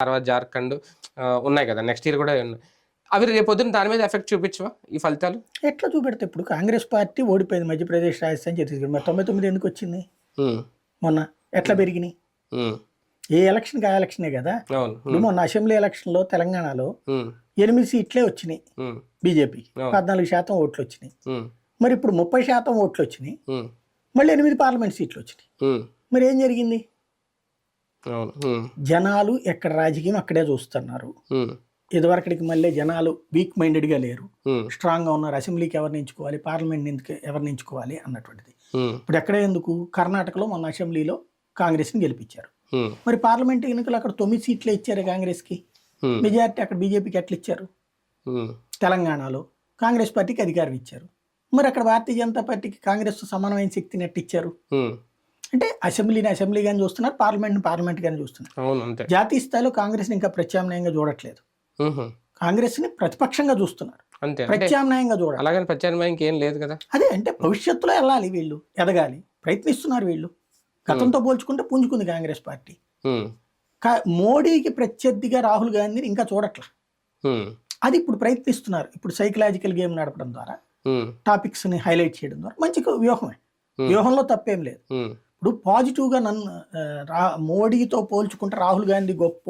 తర్వాత జార్ఖండ్ ఉన్నాయి కదా, నెక్స్ట్ ఇయర్ కూడా ఉన్నాయి. అవి రేపొద్దున దాని మీద ఎఫెక్ట్ చూపించవా ఈ ఫలితాలు? ఎట్లా చూపెడితే ఇప్పుడు కాంగ్రెస్ పార్టీ ఓడిపోయింది మధ్యప్రదేశ్, రాజస్థాన్, ఛత్తీస్గఢ్. మరి 99 ఎందుకు వచ్చింది మొన్న? ఎట్లా పెరిగినాయి? ఏ ఎలక్షన్కి ఆ ఎలక్షనే కదా. ఇప్పుడు మొన్న అసెంబ్లీ ఎలక్షన్లో తెలంగాణలో 8 సీట్లే వచ్చినాయి బీజేపీకి, 14% ఓట్లు వచ్చినాయి. మరి ఇప్పుడు 30% ఓట్లు వచ్చినాయి, మళ్ళీ 8 పార్లమెంట్ సీట్లు వచ్చినాయి. మరి ఏం జరిగింది? జనాలు ఎక్కడ రాజకీయం అక్కడే చూస్తున్నారు. ఇదివరకటికి మళ్ళీ జనాలు వీక్ మైండెడ్గా లేరు, స్ట్రాంగ్గా ఉన్నారు. అసెంబ్లీకి ఎవరిని ఎంచుకోవాలి, పార్లమెంట్ ఎవరిని ఎంచుకోవాలి అన్నటువంటిది. ఇప్పుడు ఎక్కడే ఎందుకు? కర్ణాటకలో మొన్న అసెంబ్లీలో కాంగ్రెస్ని గెలిపించారు. మరి పార్లమెంట్ ఎన్నికలు అక్కడ 9 సీట్లే ఇచ్చారు కాంగ్రెస్కి, మెజారిటీ అక్కడ బీజేపీకి ఎట్లా ఇచ్చారు? తెలంగాణలో కాంగ్రెస్ పార్టీకి అధికారం ఇచ్చారు. మరి అక్కడ భారతీయ జనతా పార్టీకి కాంగ్రెస్ సమానమైన శక్తిని ఎట్లా ఇచ్చారు? అంటే అసెంబ్లీని అసెంబ్లీగానే చూస్తున్నారు, పార్లమెంట్ని పార్లమెంట్గానే చూస్తున్నారు. జాతీయ స్థాయిలో కాంగ్రెస్ని ఇంకా ప్రత్యామ్నాయంగా చూడట్లేదు, కాంగ్రెస్ని ప్రతిపక్షంగా చూస్తున్నారు, ప్రత్యామ్నాయంగా చూడాలి. అలాగే ప్రత్యామ్నాయం ఏం లేదు కదా. అదే అంటే భవిష్యత్తులో వెళ్ళాలి, వీళ్ళు ఎదగాలి, ప్రయత్నిస్తున్నారు. వీళ్ళు గతంతో పోల్చుకుంటే పుంజుకుంది కాంగ్రెస్ పార్టీ. మోడీకి ప్రత్యర్థిగా రాహుల్ గాంధీని ఇంకా చూడట్లా, అది ఇప్పుడు ప్రయత్నిస్తున్నారు. ఇప్పుడు సైకలాజికల్ గేమ్ నడపడం ద్వారా, టాపిక్స్ ని హైలైట్ చేయడం ద్వారా మంచి వ్యూహమే, వ్యూహంలో తప్పేం లేదు. ఇప్పుడు పాజిటివ్గా మోడీతో పోల్చుకుంటే రాహుల్ గాంధీ గొప్ప